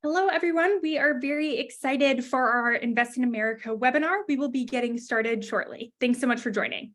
Hello, everyone. We are very excited for our Invest in America webinar. We will be getting started shortly. Thanks so much for joining.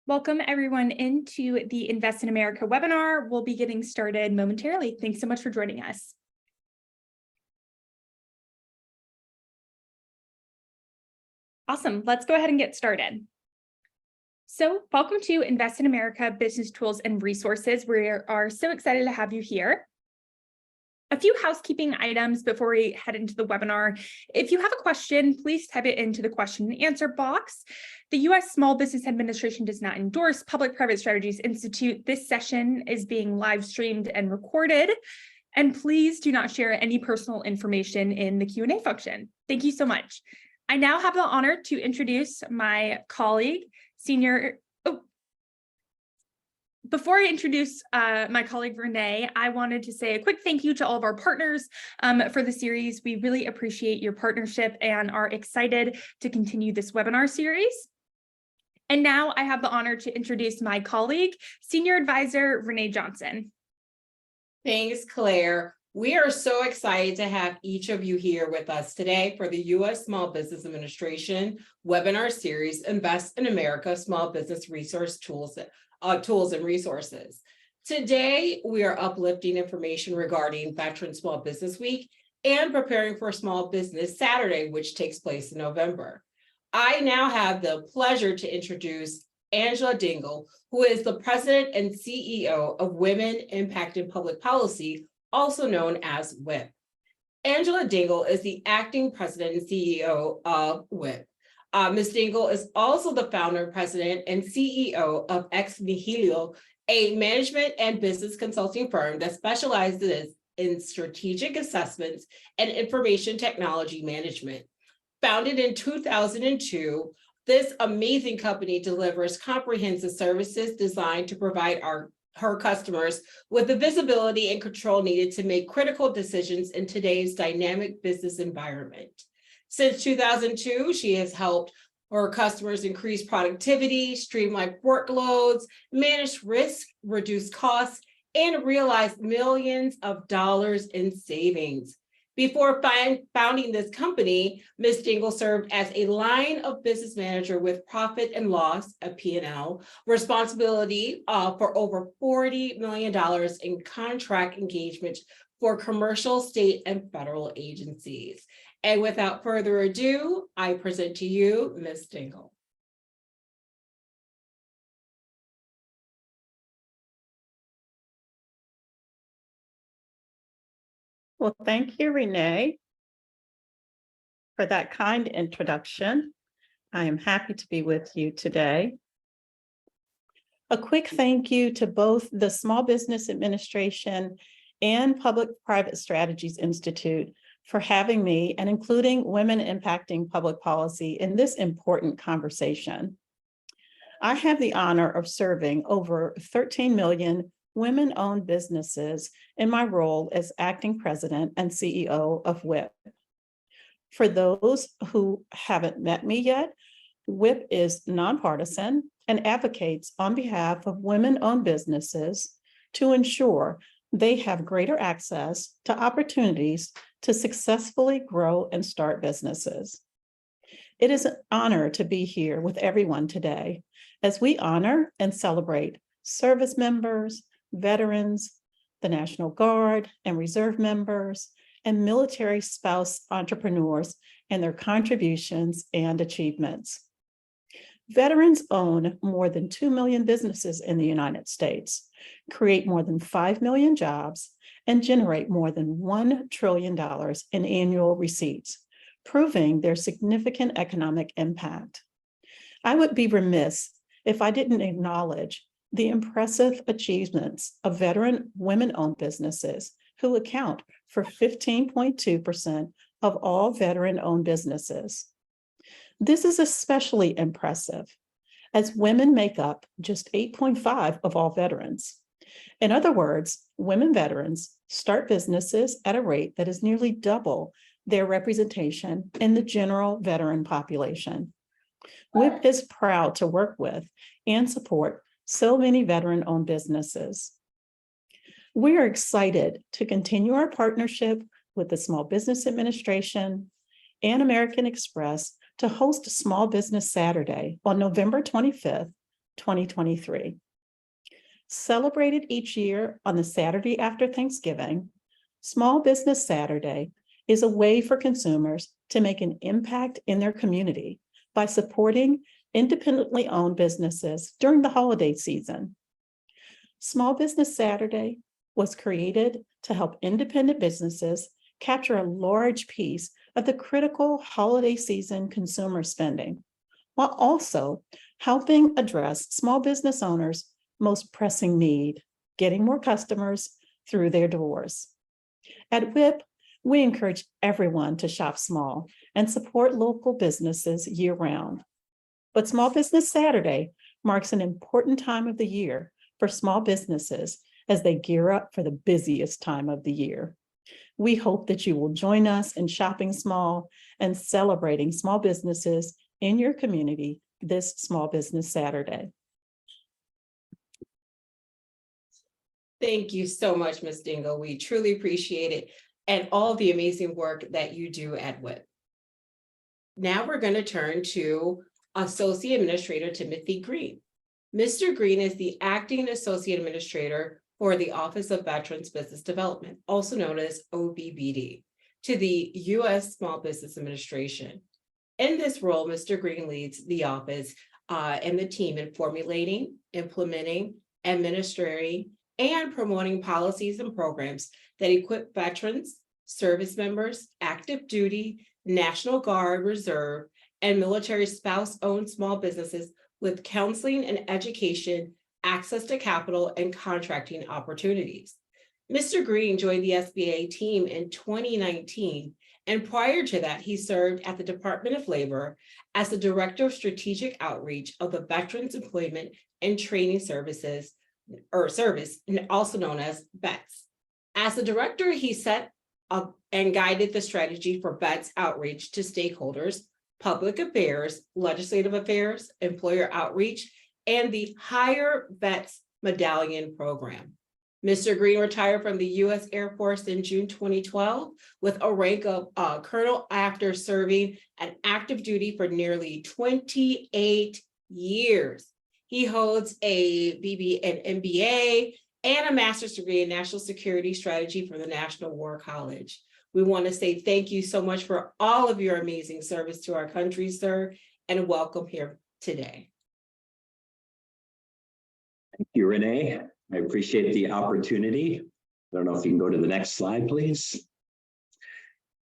Welcome everyone into the Invest in America webinar. We'll be getting started momentarily. Thanks so much for joining us. Awesome. Let's go ahead and get started. So welcome to Invest in America Business Tools and Resources. We are so excited to have you here. A few housekeeping items before we head into the webinar. If you have a question, please type it into the question and answer box. The U.S. Small Business Administration does not endorse Public-Private Strategies Institute. This session is being live streamed and recorded. And please do not share any personal information in the Q&A function. Thank you so much. I now have the honor to introduce my colleague, Before I introduce my colleague, Renee, I wanted to say a quick thank you to all of our partners for the series. We really appreciate your partnership and are excited to continue this webinar series. And now I have the honor to introduce my colleague, Senior Advisor, Renee Johnson. Thanks, Claire. We are so excited to have each of you here with us today for the U.S. Small Business Administration webinar series, Invest in America Small Business Resource Tools and Resources. Today, we are uplifting information regarding Veteran Small Business Week and preparing for Small Business Saturday, which takes place in November. I now have the pleasure to introduce Angela Dingle, who is the President and CEO of Women Impacting Public Policy, also known as WIP. Angela Dingle is the acting president and CEO of WIP. Ms. Dingle is also the founder, president, and CEO of Ex Nihilo, a management and business consulting firm that specializes in strategic assessments and information technology management. Founded in 2002, this amazing company delivers comprehensive services designed to provide her customers with the visibility and control needed to make critical decisions in today's dynamic business environment. Since 2002, she has helped her customers increase productivity, streamline workloads, manage risk, reduce costs, and realize millions of dollars in savings. Before founding this company, Ms. Dingle served as a line of business manager with profit and loss, a P&L, responsibility for over $40 million in contract engagement for commercial, state, and federal agencies. And without further ado, I present to you Ms. Dingle. Well, thank you, Renee, for that kind introduction. I am happy to be with you today. A quick thank you to both the Small Business Administration and Public-Private Strategies Institute for having me and including Women Impacting Public Policy in this important conversation. I have the honor of serving over 13 million women-owned businesses in my role as acting president and CEO of WIP. For those who haven't met me yet, WIP is nonpartisan and advocates on behalf of women-owned businesses to ensure they have greater access to opportunities to successfully grow and start businesses. It is an honor to be here with everyone today as we honor and celebrate service members, veterans, the National Guard and Reserve members, and military spouse entrepreneurs and their contributions and achievements. Veterans own more than 2 million businesses in the United States, create more than 5 million jobs, and generate more than $1 trillion in annual receipts, proving their significant economic impact. I would be remiss if I didn't acknowledge the impressive achievements of veteran women-owned businesses who account for 15.2% of all veteran-owned businesses. This is especially impressive as women make up just 8.5% of all veterans. In other words, women veterans start businesses at a rate that is nearly double their representation in the general veteran population. WIP is proud to work with and support so many veteran-owned businesses. We are excited to continue our partnership with the Small Business Administration and American Express to host Small Business Saturday on November 25th, 2023. Celebrated each year on the Saturday after Thanksgiving, Small Business Saturday is a way for consumers to make an impact in their community by supporting independently owned businesses during the holiday season. Small Business Saturday was created to help independent businesses capture a large piece of the critical holiday season consumer spending, while also helping address small business owners' most pressing need, getting more customers through their doors. At WIP, we encourage everyone to shop small and support local businesses year-round. But Small Business Saturday marks an important time of the year for small businesses as they gear up for the busiest time of the year. We hope that you will join us in shopping small and celebrating small businesses in your community this Small Business Saturday. Thank you so much, Ms. Dingle. We truly appreciate it and all the amazing work that you do at WIP. Now we're going to turn to Associate Administrator Timothy Green. Mr. Green is the Acting Associate Administrator for the Office of Veterans Business Development, also known as OVBD, to the U.S. Small Business Administration. In this role, Mr. Green leads the office and the team in formulating, implementing, administering, and promoting policies and programs that equip veterans, service members, active duty, National Guard, Reserve, and military spouse-owned small businesses with counseling and education, access to capital, and contracting opportunities. Mr. Green joined the SBA team in 2019, and prior to that, he served at the Department of Labor as the Director of Strategic Outreach of the Veterans Employment and Training Services, or Service, also known as VETS. As the director, he set up and guided the strategy for VETS outreach to stakeholders, public affairs, legislative affairs, employer outreach, and the Higher VETS Medallion Program. Mr. Green retired from the U.S. Air Force in June 2012 with a rank of colonel after serving an active duty for nearly 28 years. He holds a an MBA and a master's degree in national security strategy from the National War College. We want to say thank you so much for all of your amazing service to our country, sir, and welcome here today. Thank you, Renee. I appreciate the opportunity. I don't know if you can go to the next slide, please.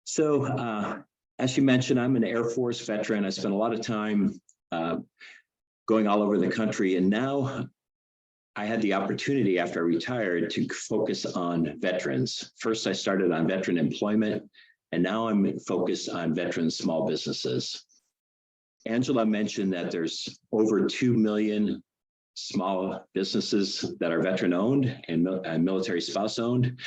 So, as you mentioned, I'm an Air Force veteran. I spent a lot of time going all over the country, and now I had the opportunity after I retired to focus on veterans. First, I started on veteran employment, and now I'm focused on veteran small businesses. Angela mentioned that there's over 2 million small businesses that are veteran-owned and military spouse-owned,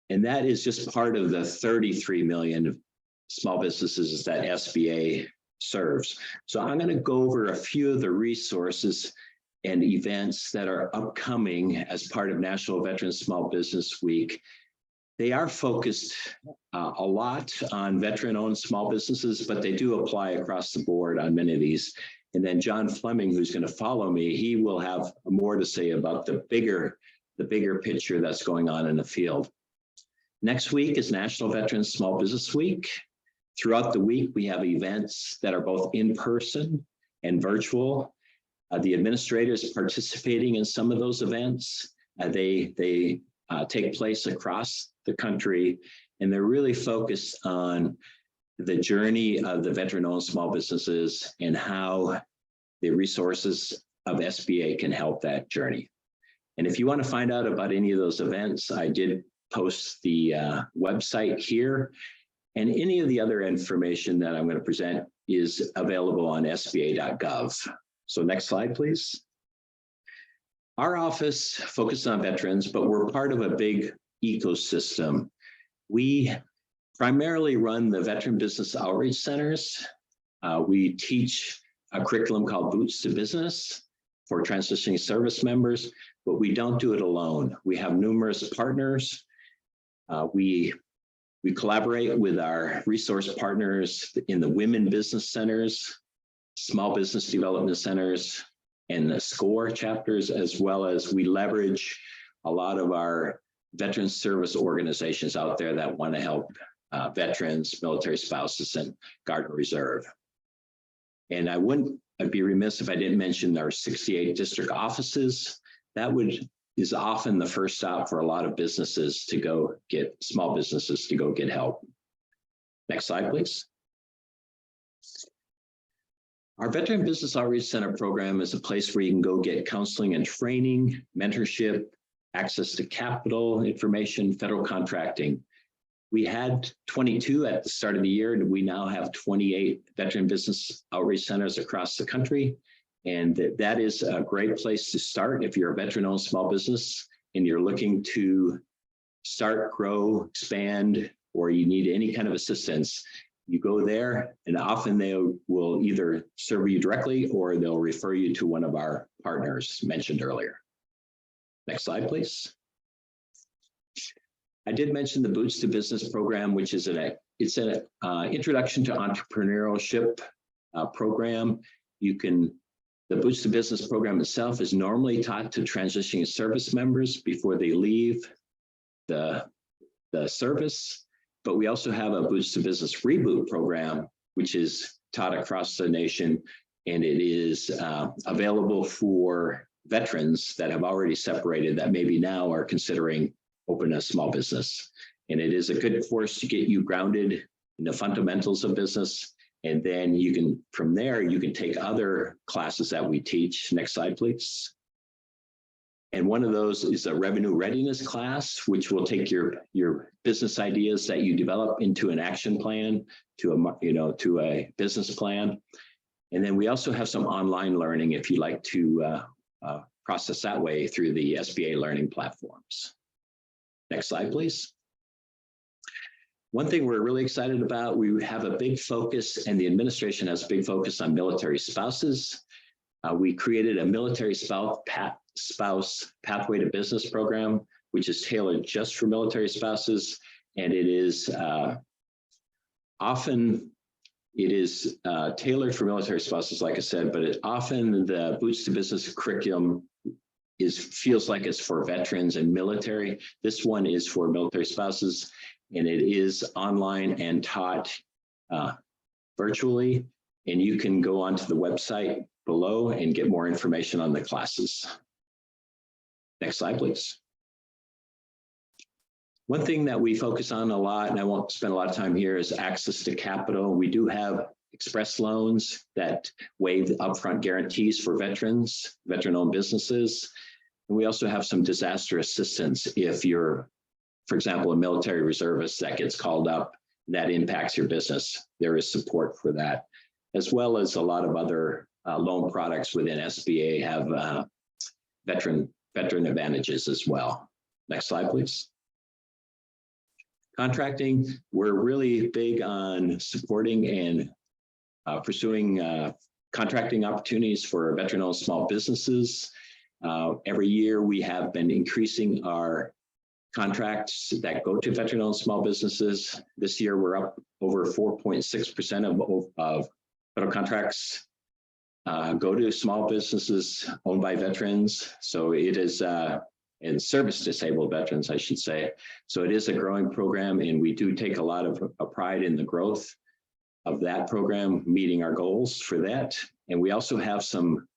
and that is just part of the 33 million small businesses that SBA serves. So I'm going to go over a few of the resources and events that are upcoming as part of National Veterans Small Business Week. They are focused a lot on veteran-owned small businesses, but they do apply across the board on many of these. And then John Fleming, who's going to follow me, he will have more to say about the bigger picture that's going on in the field. Next week is National Veterans Small Business Week. Throughout the week, we have events that are both in person and virtual. The administrators participating in some of those events. They take place across the country, and they're really focused on the journey of the veteran-owned small businesses and how the resources of SBA can help that journey. And if you want to find out about any of those events, I did post the website here, and any of the other information that I'm going to present is available on sba.gov. So next slide, please. Our office focuses on veterans, but we're part of a big ecosystem. We primarily run the Veteran Business Outreach Centers. We teach a curriculum called Boots to Business for transitioning service members, but we don't do it alone. We have numerous partners. We collaborate with our resource partners in the Women Business Centers, Small Business Development Centers, and the SCORE chapters, as well as we leverage a lot of our veteran service organizations out there that want to help veterans, military spouses, and Guard and Reserve. And I'd be remiss if I didn't mention our 68 district offices. That is often the first stop for a lot of businesses to go get, small businesses to go get help. Next slide, please. Our Veteran Business Outreach Center program is a place where you can go get counseling and training, mentorship, access to capital information, federal contracting. We had 22 at the start of the year, and we now have 28 Veteran Business Outreach Centers across the country. And that is a great place to start if you're a veteran-owned small business and you're looking to start, grow, expand, or you need any kind of assistance. You go there, and often they will either serve you directly or they'll refer you to one of our partners mentioned earlier. Next slide, please. I did mention the Boots to Business program, which is an introduction to entrepreneurship program. The Boots to Business program itself is normally taught to transitioning service members before they leave the service. But we also have a Boots to Business Reboot program, which is taught across the nation, and it is available for veterans that have already separated that maybe now are considering opening a small business. And it is a good course to get you grounded in the fundamentals of business. And then you can, from there, you can take other classes that we teach. Next slide, please. And one of those is a revenue readiness class, which will take your business ideas that you develop into an action plan, to a business plan. And then we also have some online learning if you like to process that way through the SBA learning platforms. Next slide, please. One thing we're really excited about, we have a big focus, and the administration has a big focus on military spouses. We created a military spouse pathway to business program, which is tailored just for military spouses. And it is often tailored for military spouses, like I said, but often the Boots to Business curriculum feels like it's for veterans and military. This one is for military spouses, and it is online and taught virtually. And you can go onto the website below and get more information on the classes. Next slide, please. One thing that we focus on a lot, and I won't spend a lot of time here, is access to capital. We do have express loans that waive upfront guarantees for veterans, veteran-owned businesses. And we also have some disaster assistance if you're, for example, a military reservist that gets called up, that impacts your business. There is support for that, as well as a lot of other loan products within SBA have veteran advantages as well. Next slide, please. Contracting, we're really big on supporting and pursuing contracting opportunities for veteran-owned small businesses. Every year we have been increasing our contracts that go to veteran-owned small businesses. This year we're up over 4.6% of federal contracts go to small businesses owned by veterans. So it is, and service disabled veterans, I should say. So it is a growing program, and we do take a lot of pride in the growth of that program, meeting our goals for that. And we also have some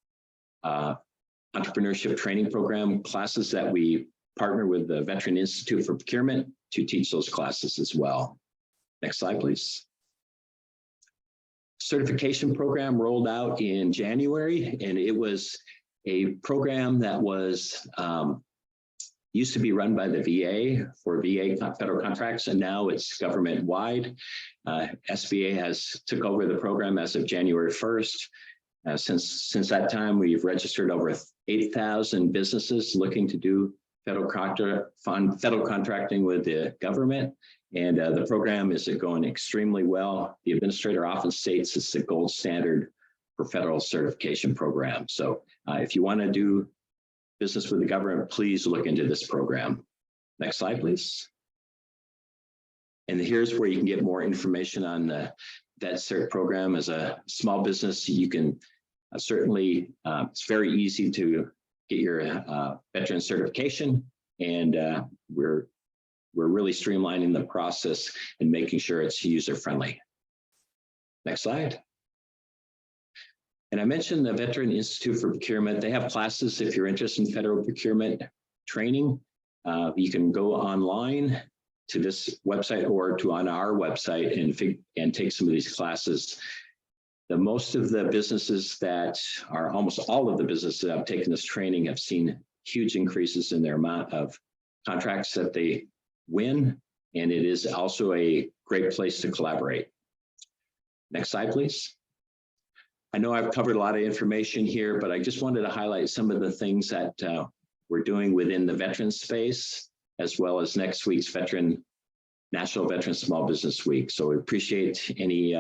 entrepreneurship training program classes that we partner with the Veteran Institute for Procurement to teach those classes as well. Next slide, please. Certification program rolled out in January, and it was a program that was used to be run by the VA for VA federal contracts, and now it's government-wide. SBA has took over the program as of January 1st. Since that time, we've registered over 8,000 businesses looking to do federal contracting with the government. And the program is going extremely well. The administrator often states it's the gold standard for federal certification program. So if you want to do business with the government, please look into this program. Next slide, please. And here's where you can get more information on the Debt Cert program. As a small business, you can certainly, it's very easy to get your veteran certification, and we're really streamlining the process and making sure it's user-friendly. Next slide. And I mentioned the Veteran Institute for Procurement. They have classes if you're interested in federal procurement training. You can go online to this website or to on our website and take some of these classes. Most of the businesses that are, almost all of the businesses that have taken this training have seen huge increases in their amount of contracts that they win, and it is also a great place to collaborate. Next slide, please. I know I've covered a lot of information here, but I just wanted to highlight some of the things that we're doing within the veteran space, as well as next week's National Veteran Small Business Week. So we appreciate any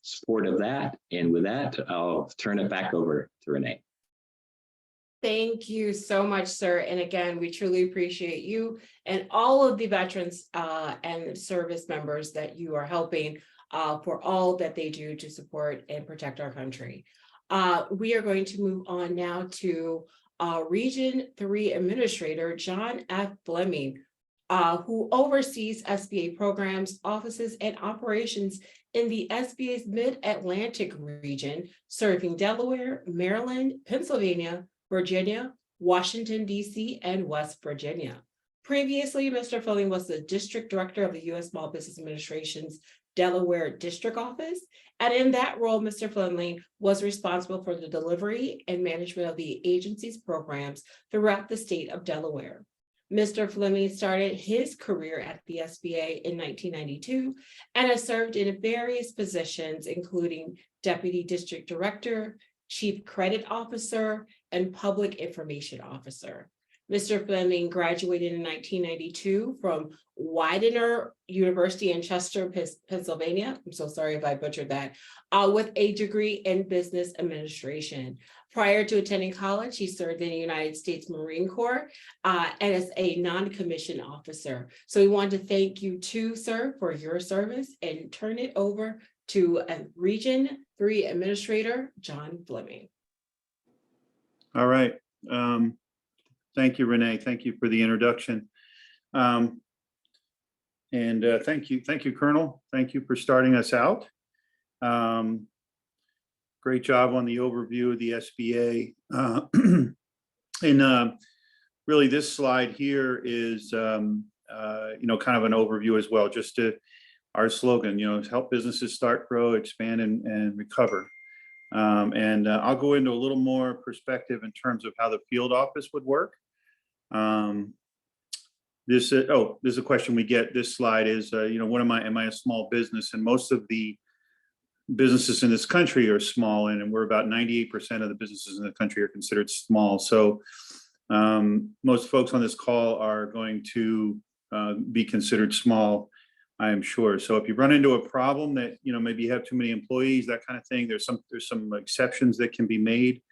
support of that. And with that, I'll turn it back over to Renee. Thank you so much, sir. And again, we truly appreciate you and all of the veterans and service members that you are helping for all that they do to support and protect our country. We are going to move on now to Region 3 Administrator John F. Fleming, who oversees SBA programs, offices, and operations in the SBA's Mid-Atlantic region, serving Delaware, Maryland, Pennsylvania, Virginia, Washington, D.C., and West Virginia. Previously, Mr. Fleming was the District Director of the U.S. Small Business Administration's Delaware District Office. And in that role, Mr. Fleming was responsible for the delivery and management of the agency's programs throughout the state of Delaware. Mr. Fleming started his career at the SBA in 1992 and has served in various positions, including Deputy District Director, Chief Credit Officer, and Public Information Officer. Mr. Fleming graduated in 1992 from Widener University in Chester, Pennsylvania. I'm so sorry if I butchered that, with a degree in business administration. Prior to attending college, he served in the United States Marine Corps and as a non-commissioned officer. So we want to thank you too, sir, for your service, and turn it over to Region 3 Administrator John Fleming. All right. Thank you, Renee. Thank you for the introduction. Thank you, Colonel. Thank you for starting us out. Great job on the overview of the SBA. Really, this slide here is, kind of an overview as well. Just to our slogan, help businesses start, grow, expand, and recover. I'll go into a little more perspective in terms of how the field office would work. This is a question we get. This slide is, what am I a small business? And most of the businesses in this country are small, and we're about 98% of the businesses in the country are considered small. So most folks on this call are going to be considered small, I am sure. So if you run into a problem that, maybe you have too many employees, that kind of thing, there's some exceptions that can be made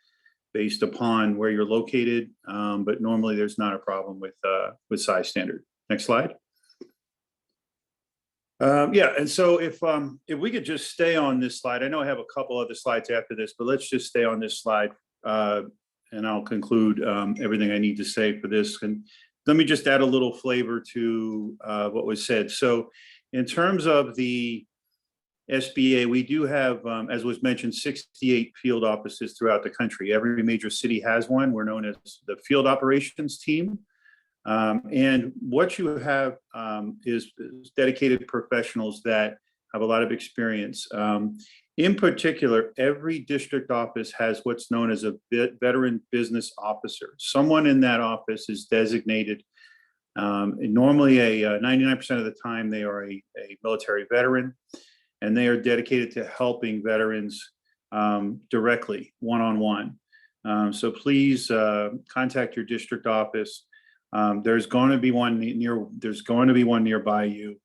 based upon where you're located. But normally there's not a problem with size standard. Next slide. And so if we could just stay on this slide, I know I have a couple other slides after this, but let's just stay on this slide, and I'll conclude everything I need to say for this. And let me just add a little flavor to what was said. So in terms of the SBA, we do have, as was mentioned, 68 field offices throughout the country. Every major city has one. We're known as the field operations team. And what you have is dedicated professionals that have a lot of experience. In particular, every district office has what's known as a veteran business officer. Someone in that office is designated. Normally, 99% of the time, they are a military veteran, and they are dedicated to helping veterans directly, one-on-one. So please contact your district office. There's going to be one nearby you.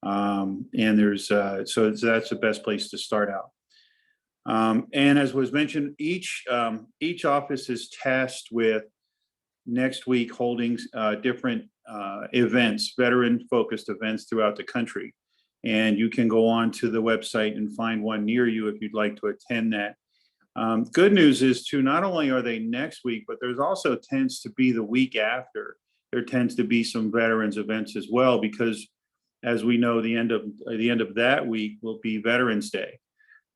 And so that's the best place to start out. And as was mentioned, each office is tasked with next week holding different events, veteran-focused events throughout the country. And you can go on to the website and find one near you if you'd like to attend that. Good news is too, not only are they next week, but there's also tends to be the week after. There tends to be some veterans events as well, because as we know, the end of that week will be Veterans Day.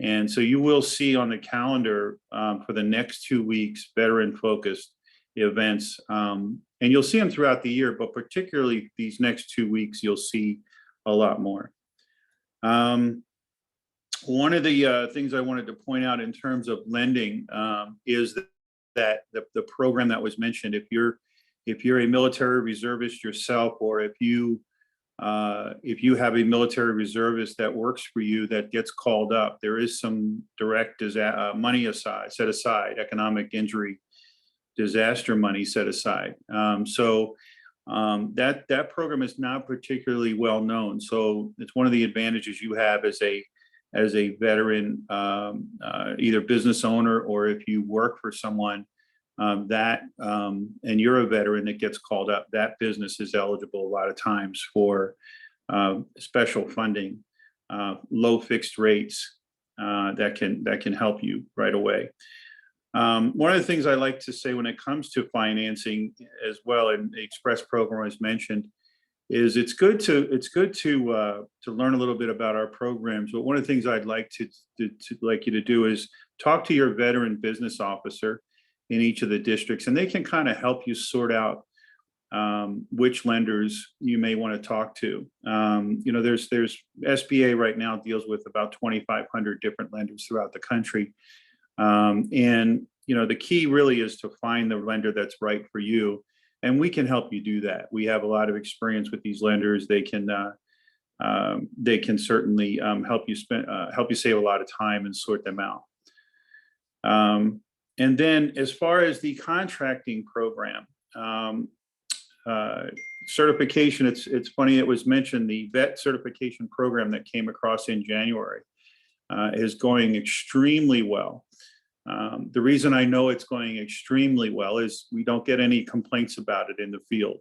And so you will see on the calendar for the next 2 weeks, veteran-focused events. And you'll see them throughout the year, but particularly these next 2 weeks, you'll see a lot more. One of the things I wanted to point out in terms of lending is that the program that was mentioned, if you're a military reservist yourself, or if you have a military reservist that works for you that gets called up, there is some direct money set aside, economic injury disaster money set aside. That program is not particularly well known. So it's one of the advantages you have as a veteran, either business owner, or if you work for someone and you're a veteran that gets called up, that business is eligible a lot of times for special funding, low fixed rates that can help you right away. One of the things I like to say when it comes to financing as well, and the Express program as mentioned, is it's good to learn a little bit about our programs. But one of the things I'd like you to do is talk to your veteran business officer in each of the districts, and they can kind of help you sort out which lenders you may want to talk to. There's SBA right now deals with about 2,500 different lenders throughout the country. And the key really is to find the lender that's right for you. And we can help you do that. We have a lot of experience with these lenders. They can certainly help you save a lot of time and sort them out. And then as far as the contracting program, certification, it's funny, it was mentioned, the vet certification program that came across in January is going extremely well. The reason I know it's going extremely well is we don't get any complaints about it in the field.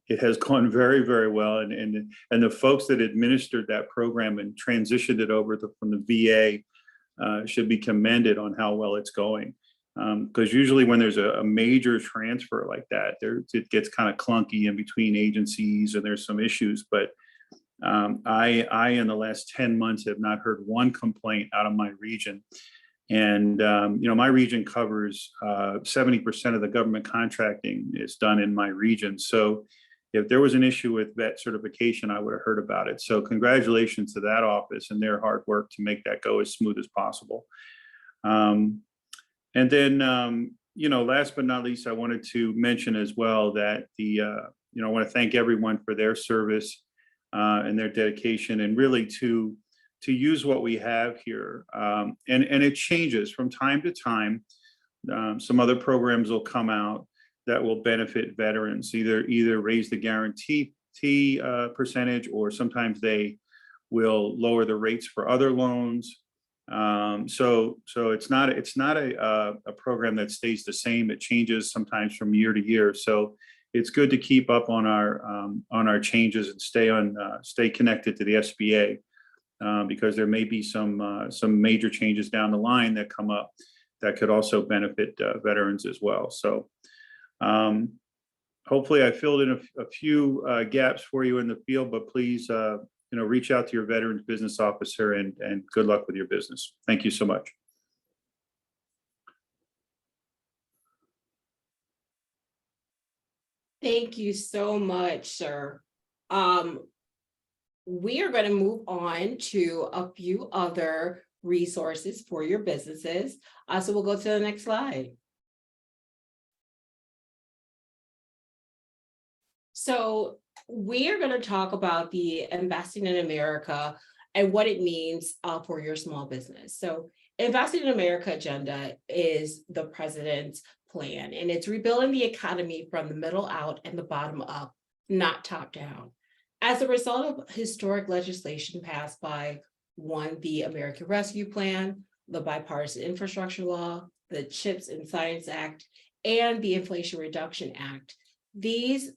It has gone very, very well, and the folks that administered that program and transitioned it over from the VA should be commended on how well it's going. Because usually when there's a major transfer like that, it gets kind of clunky in between agencies, and there's some issues. But I in the last 10 months have not heard one complaint out of my region. And, my region covers 70% of the government contracting is done in my region. So if there was an issue with vet certification, I would have heard about it. So congratulations to that office and their hard work to make that go as smooth as possible. And then, last but not least, I wanted to mention as well that I want to thank everyone for their service and their dedication, and really to use what we have here. And it changes from time to time. Some other programs will come out that will benefit veterans, either raise the guarantee percentage, or sometimes they will lower the rates for other loans. So it's not a program that stays the same. It changes sometimes from year to year. So it's good to keep up on our changes and stay connected to the SBA. Because there may be some major changes down the line that come up that could also benefit veterans as well. So hopefully I filled in a few gaps for you in the field, but please reach out to your veterans business officer, and good luck with your business. Thank you so much. Thank you so much, sir. We are going to move on to a few other resources for your businesses. So we'll go to the next slide. So we are going to talk about the Investing in America and what it means for your small business. So Investing in America agenda is the president's plan, and it's rebuilding the economy from the middle out and the bottom up, not top down. As a result of historic legislation passed by the American Rescue Plan, the Bipartisan Infrastructure Law, the CHIPS and Science Act, and the Inflation Reduction Act, these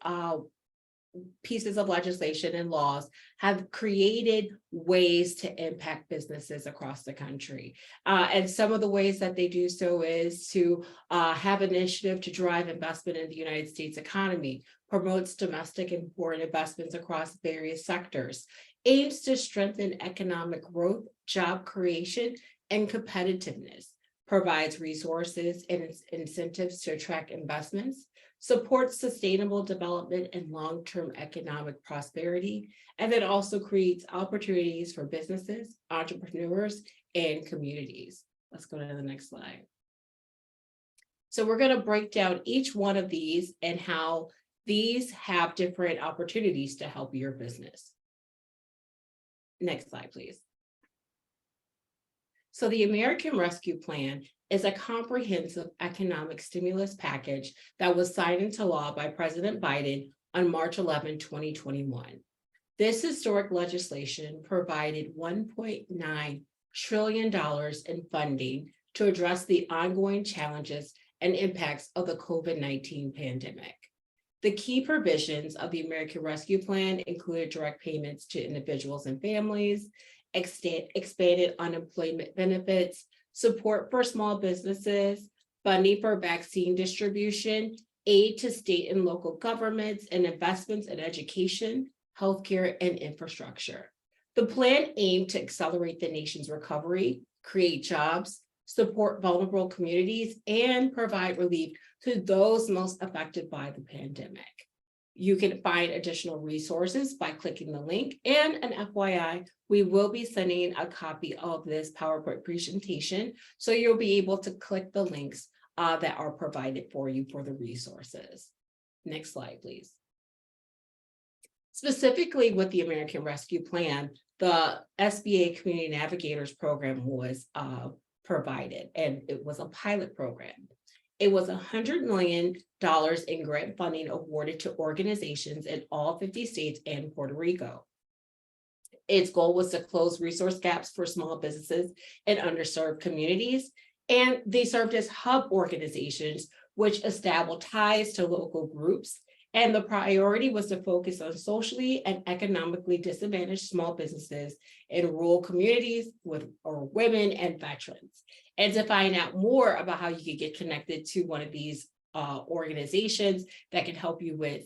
pieces of legislation and laws have created ways to impact businesses across the country. And some of the ways that they do so is to have initiative to drive investment in the United States economy, promotes domestic and foreign investments across various sectors, aims to strengthen economic growth, job creation, and competitiveness, provides resources and incentives to attract investments, supports sustainable development and long-term economic prosperity, and then also creates opportunities for businesses, entrepreneurs, and communities. Let's go to the next slide. So we're going to break down each one of these and how these have different opportunities to help your business. Next slide, please. So the American Rescue Plan is a comprehensive economic stimulus package that was signed into law by President Biden on March 11, 2021. This historic legislation provided $1.9 trillion in funding to address the ongoing challenges and impacts of the COVID-19 pandemic. The key provisions of the American Rescue Plan included direct payments to individuals and families, expanded unemployment benefits, support for small businesses, funding for vaccine distribution, aid to state and local governments, and investments in education, healthcare, and infrastructure. The plan aimed to accelerate the nation's recovery, create jobs, support vulnerable communities, and provide relief to those most affected by the pandemic. You can find additional resources by clicking the link, and an FYI, we will be sending a copy of this PowerPoint presentation, so you'll be able to click the links that are provided for you for the resources. Next slide, please. Specifically with the American Rescue Plan, the SBA Community Navigators Program was provided, and it was a pilot program. It was $100 million in grant funding awarded to organizations in all 50 states and Puerto Rico. Its goal was to close resource gaps for small businesses in underserved communities, and they served as hub organizations, which established ties to local groups. And the priority was to focus on socially and economically disadvantaged small businesses in rural communities with women and veterans. And to find out more about how you can get connected to one of these organizations that can help you with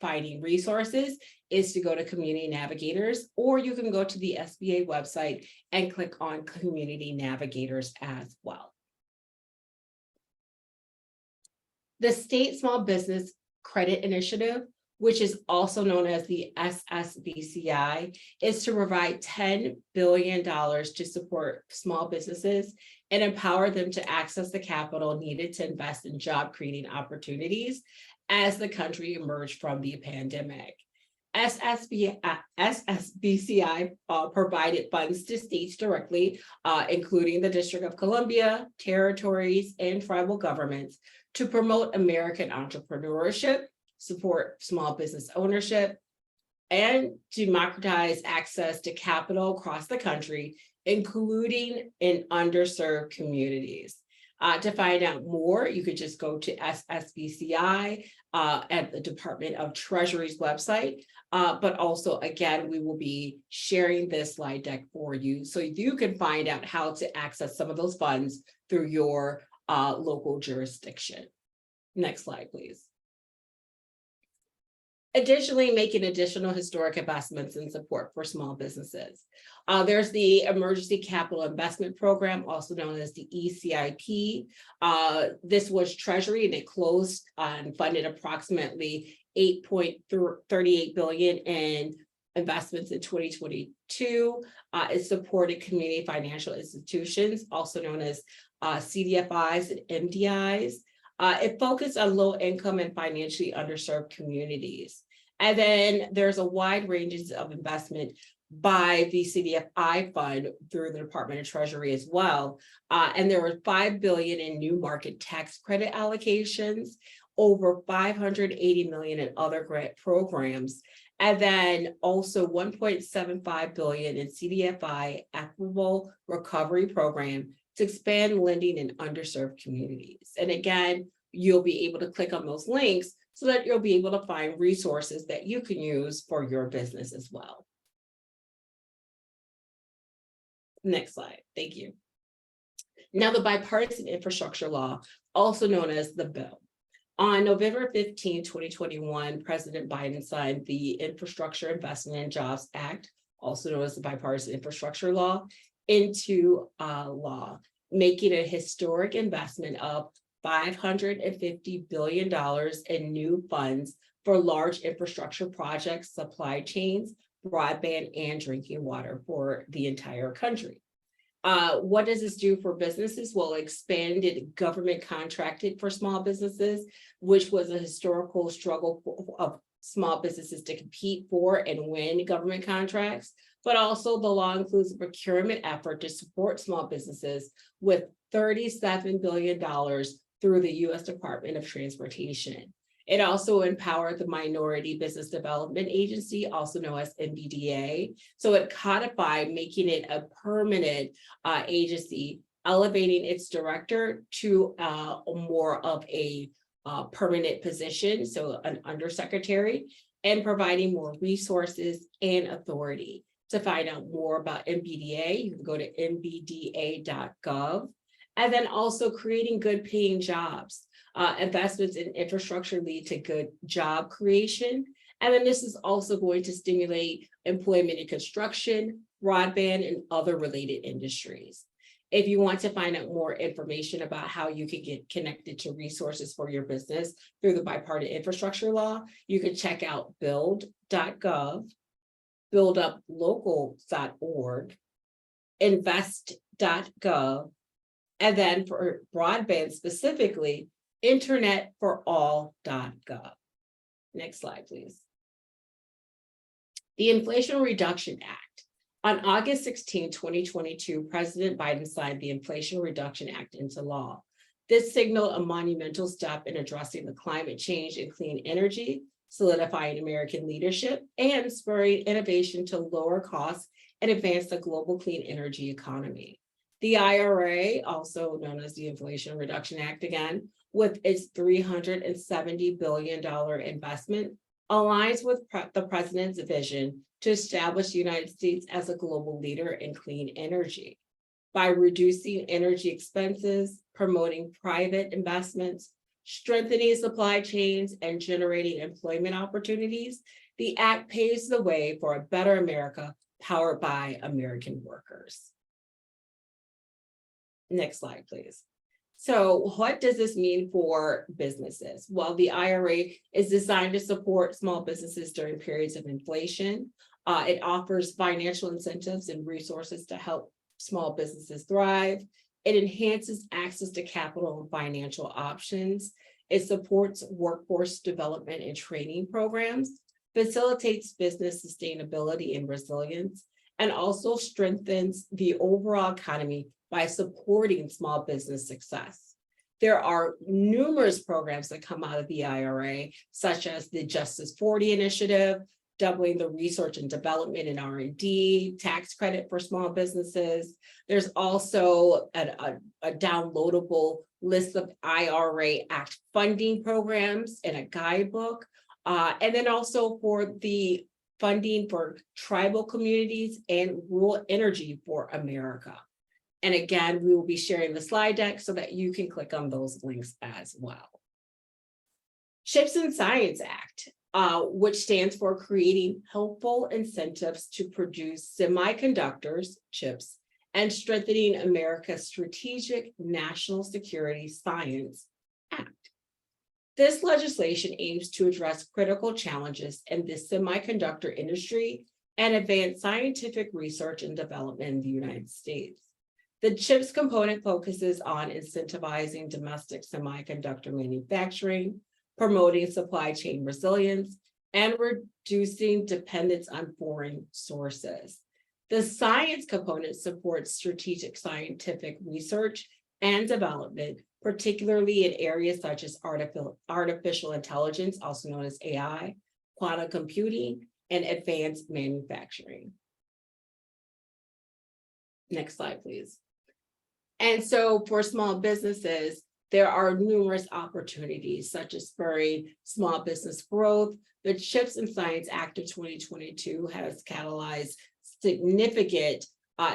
finding resources is to go to Community Navigators, or you can go to the SBA website and click on Community Navigators as well. The State Small Business Credit Initiative, which is also known as the SSBCI, is to provide $10 billion to support small businesses and empower them to access the capital needed to invest in job creating opportunities as the country emerged from the pandemic. SSBCI provided funds to states directly, including the District of Columbia, territories, and tribal governments, to promote American entrepreneurship, support small business ownership, and democratize access to capital across the country, including in underserved communities. To find out more, you could just go to SSBCI at the Department of Treasury's website. But also, again, we will be sharing this slide deck for you so you can find out how to access some of those funds through your local jurisdiction. Next slide, please. Additionally, making additional historic investments in support for small businesses. There's the Emergency Capital Investment Program, also known as the ECIP. This was Treasury, and it closed and funded approximately $8.38 billion in investments in 2022. It supported community financial institutions, also known as CDFIs and MDIs. It focused on low income and financially underserved communities. And then there's a wide range of investment by the CDFI fund through the Department of Treasury as well. And there were $5 billion in new market tax credit allocations, over $580 million in other grant programs, and then also $1.75 billion in CDFI Equitable Recovery Program to expand lending in underserved communities. And again, you'll be able to click on those links so that you'll be able to find resources that you can use for your business as well. Next slide, thank you. Now, the Bipartisan Infrastructure Law, also known as the bill. On November 15, 2021, President Biden signed the Infrastructure Investment and Jobs Act, also known as the Bipartisan Infrastructure Law, into law, making a historic investment of $550 billion in new funds for large infrastructure projects, supply chains, broadband, and drinking water for the entire country. What does this do for businesses? Well, expanded government contracted for small businesses, which was a historical struggle of small businesses to compete for and win government contracts. But also the law includes a procurement effort to support small businesses with $37 billion through the U.S. Department of Transportation. It also empowered the Minority Business Development Agency, also known as MBDA. So it codified, making it a permanent agency, elevating its director to more of a permanent position, so an undersecretary, and providing more resources and authority. To find out more about MBDA, you can go to mbda.gov, and then also creating good paying jobs. Investments in infrastructure lead to good job creation. And then this is also going to stimulate employment in construction, broadband, and other related industries. If you want to find out more information about how you can get connected to resources for your business through the Bipartisan Infrastructure Law, you can check out build.gov, builduplocal.org, invest.gov, and then for broadband specifically, internetforall.gov. Next slide, please. The Inflation Reduction Act. On August 16, 2022, President Biden signed the Inflation Reduction Act into law. This signaled a monumental step in addressing the climate change and clean energy, solidifying American leadership, and spurring innovation to lower costs and advance the global clean energy economy. The IRA, also known as the Inflation Reduction Act again, with its $370 billion investment, aligns with the president's vision to establish the United States as a global leader in clean energy. By reducing energy expenses, promoting private investments, strengthening supply chains, and generating employment opportunities, the act paves the way for a better America powered by American workers. Next slide, please. So what does this mean for businesses? Well, the IRA is designed to support small businesses during periods of inflation. It offers financial incentives and resources to help small businesses thrive. It enhances access to capital and financial options. It supports workforce development and training programs, facilitates business sustainability and resilience, and also strengthens the overall economy by supporting small business success. There are numerous programs that come out of the IRA, such as the Justice 40 initiative, doubling the research and development and R&D, tax credit for small businesses. There's also a downloadable list of IRA Act funding programs and a guidebook, and then also for the funding for tribal communities and rural energy for America. And again, we will be sharing the slide deck so that you can click on those links as well. CHIPS and Science Act, which stands for Creating Helpful Incentives to Produce Semiconductors, chips, and Strengthening America's Strategic National Security Science Act. This legislation aims to address critical challenges in the semiconductor industry and advance scientific research and development in the United States. The CHIPS component focuses on incentivizing domestic semiconductor manufacturing, promoting supply chain resilience, and reducing dependence on foreign sources. The science component supports strategic scientific research and development, particularly in areas such as artificial intelligence, also known as AI, quantum computing, and advanced manufacturing. Next slide, please. And so for small businesses, there are numerous opportunities such as spurring small business growth. The CHIPS and Science Act of 2022 has catalyzed significant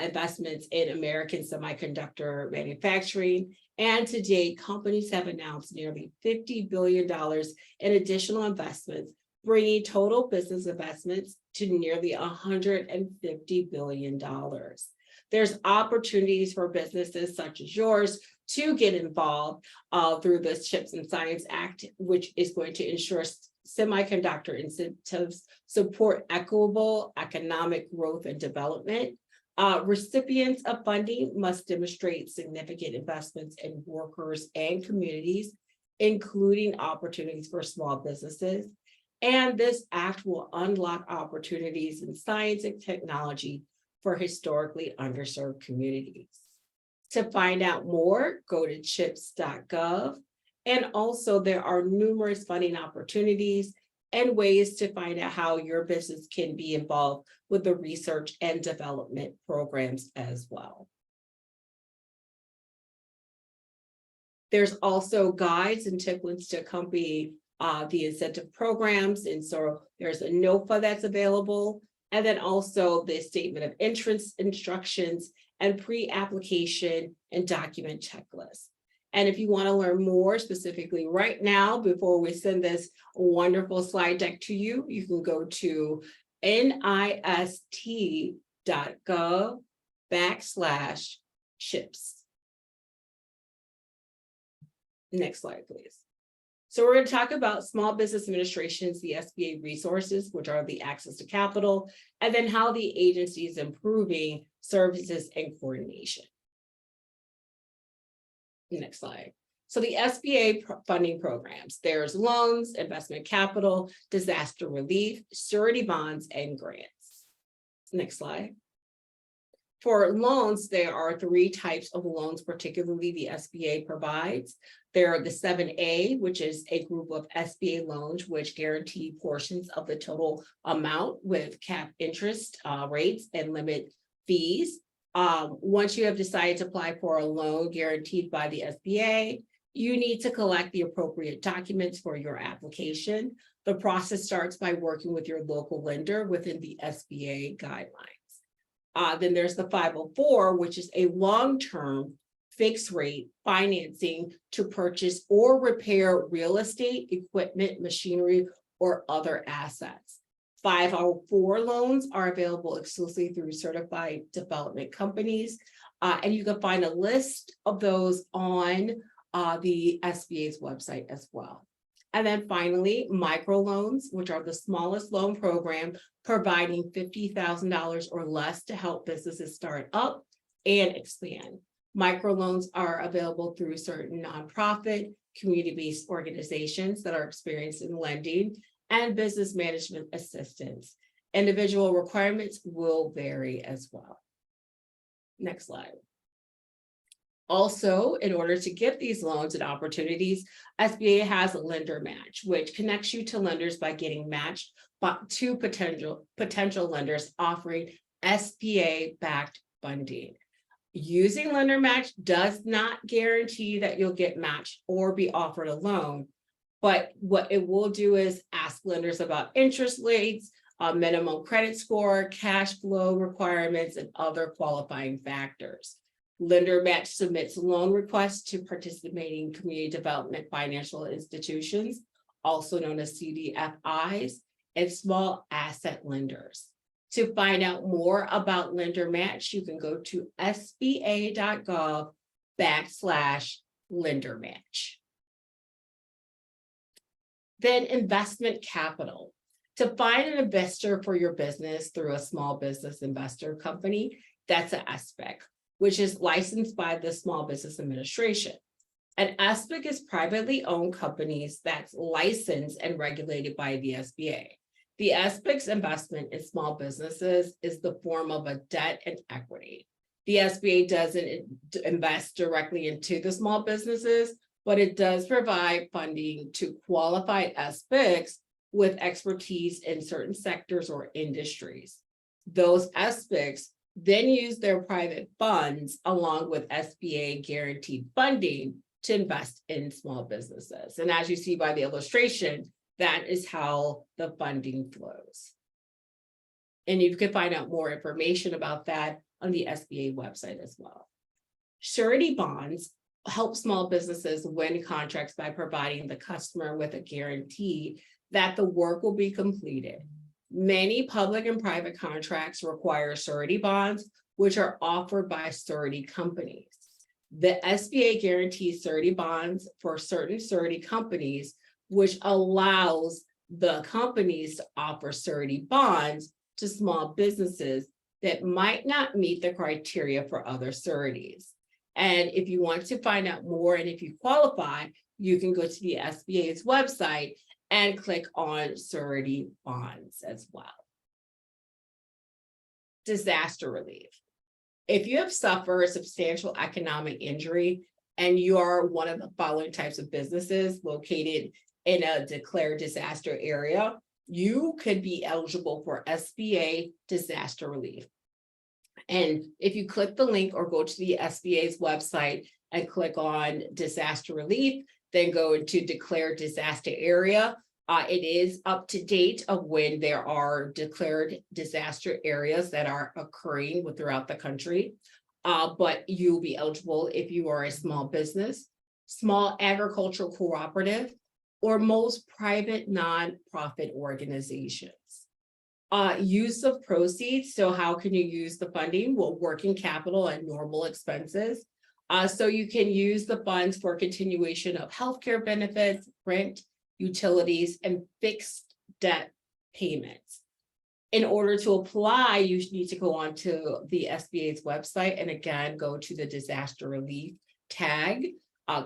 investments in American semiconductor manufacturing. And to date, companies have announced nearly $50 billion in additional investments, bringing total business investments to nearly $150 billion. There's opportunities for businesses such as yours to get involved through the CHIPS and Science Act, which is going to ensure semiconductor incentives support equitable economic growth and development. Recipients of funding must demonstrate significant investments in workers and communities, including opportunities for small businesses. And this act will unlock opportunities in science and technology for historically underserved communities. To find out more, go to chips.gov. And also there are numerous funding opportunities and ways to find out how your business can be involved with the research and development programs as well. There's also guides and templates to accompany the incentive programs. And so there's a NOFA that's available. And then also the statement of interest instructions and pre-application and document checklist. And if you want to learn more specifically right now, before we send this wonderful slide deck to you, you can go to NIST.gov/CHIPS. Next slide, please. So we're going to talk about Small Business Administration's, the SBA resources, which are the access to capital, and then how the agency is improving services and coordination. Next slide. So the SBA funding programs, there's loans, investment capital, disaster relief, surety bonds, and grants. Next slide. For loans, there are 3 types of loans, particularly the SBA provides. There are the 7A, which is a group of SBA loans, which guarantee portions of the total amount with cap interest rates and limit fees. Once you have decided to apply for a loan guaranteed by the SBA, you need to collect the appropriate documents for your application. The process starts by working with your local lender within the SBA guidelines. Then there's the 504, which is a long-term fixed rate financing to purchase or repair real estate, equipment, machinery, or other assets. 504 loans are available exclusively through certified development companies. And you can find a list of those on the SBA's website as well. And then finally, microloans, which are the smallest loan program, providing $50,000 or less to help businesses start up and expand. Microloans are available through certain nonprofit, community-based organizations that are experienced in lending and business management assistance. Individual requirements will vary as well. Next slide. Also, in order to get these loans and opportunities, SBA has a lender match, which connects you to lenders by getting matched to potential lenders offering SBA-backed funding. Using lender match does not guarantee that you'll get matched or be offered a loan, but what it will do is ask lenders about interest rates, minimum credit score, cash flow requirements, and other qualifying factors. Lender match submits loan requests to participating community development financial institutions, also known as CDFIs, and small asset lenders. To find out more about lender match, you can go to sba.gov/lender match. Then investment capital. To find an investor for your business through a small business investor company, that's an SBIC, which is licensed by the Small Business Administration. An SBIC is privately owned companies that's licensed and regulated by the SBA. The SBIC's investment in small businesses is the form of a debt and equity. The SBA doesn't invest directly into the small businesses, but it does provide funding to qualified SBICs with expertise in certain sectors or industries. Those SBICs then use their private funds along with SBA guaranteed funding to invest in small businesses. And as you see by the illustration, that is how the funding flows. And you can find out more information about that on the SBA website as well. Surety bonds help small businesses win contracts by providing the customer with a guarantee that the work will be completed. Many public and private contracts require surety bonds, which are offered by surety companies. The SBA guarantees surety bonds for certain surety companies, which allows the companies to offer surety bonds to small businesses that might not meet the criteria for other sureties. And if you want to find out more and if you qualify, you can go to the SBA's website and click on surety bonds as well. Disaster relief. If you have suffered a substantial economic injury and you are one of the following types of businesses located in a declared disaster area, you could be eligible for SBA disaster relief. And if you click the link or go to the SBA's website and click on disaster relief, then go into declared disaster area. It is up to date of when there are declared disaster areas that are occurring throughout the country. But you'll be eligible if you are a small business, small agricultural cooperative, or most private nonprofit organizations. Use of proceeds. So how can you use the funding? Well, working capital and normal expenses. So you can use the funds for continuation of healthcare benefits, rent, utilities, and fixed debt payments. In order to apply, you need to go on to the SBA's website and again, go to the disaster relief tag.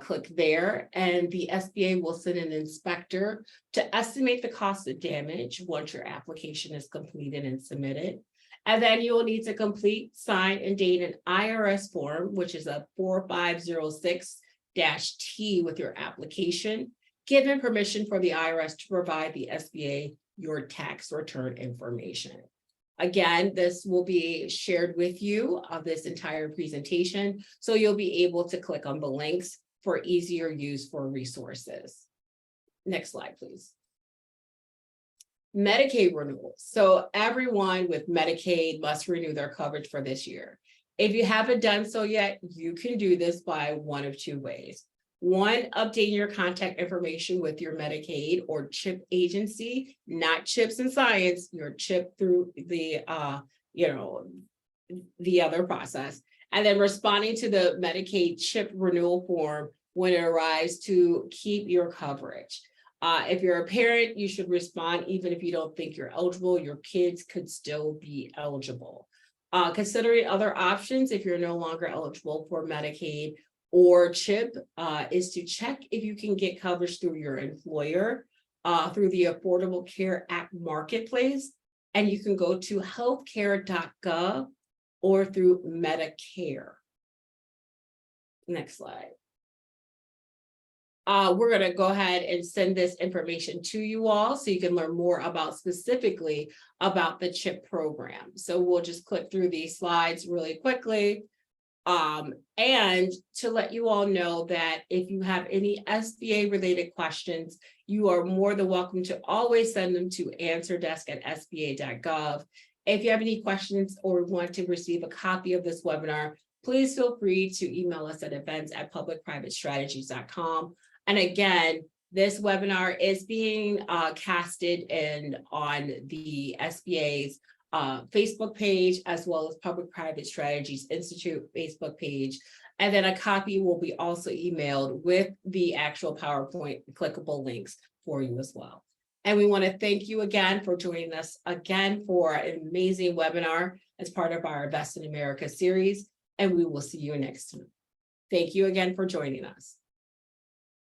Click there and the SBA will send an inspector to estimate the cost of damage once your application is completed and submitted. And then you will need to complete, sign, and date an IRS form, which is a 4506-T with your application, given permission for the IRS to provide the SBA your tax return information. Again, this will be shared with you of this entire presentation, so you'll be able to click on the links for easier use for resources. Next slide, please. Medicaid renewal. So everyone with Medicaid must renew their coverage for this year. If you haven't done so yet, you can do this by one of two ways. One, updating your contact information with your Medicaid or CHIP agency, not CHIPS and Science, your CHIP through the the other process. And then responding to the Medicaid CHIP renewal form when it arrives to keep your coverage. If you're a parent, you should respond even if you don't think you're eligible. Your kids could still be eligible. Considering other options, if you're no longer eligible for Medicaid or CHIP, is to check if you can get coverage through your employer, through the Affordable Care Act Marketplace, and you can go to healthcare.gov or through Medicare. Next slide. We're going to go ahead and send this information to you all so you can learn more about specifically about the CHIP program. So we'll just click through these slides really quickly. And to let you all know that if you have any SBA related questions, you are more than welcome to always send them to answerdesk@sba.gov. If you have any questions or want to receive a copy of this webinar, please feel free to email us at events@publicprivatestrategies.com. And again, this webinar is being casted on the SBA's Facebook page, as well as Public-Private Strategies Institute Facebook page. And then a copy will be also emailed with the actual PowerPoint clickable links for you as well. And we want to thank you again for joining us again for an amazing webinar as part of our Invest in America series. And we will see you next time. Thank you again for joining us.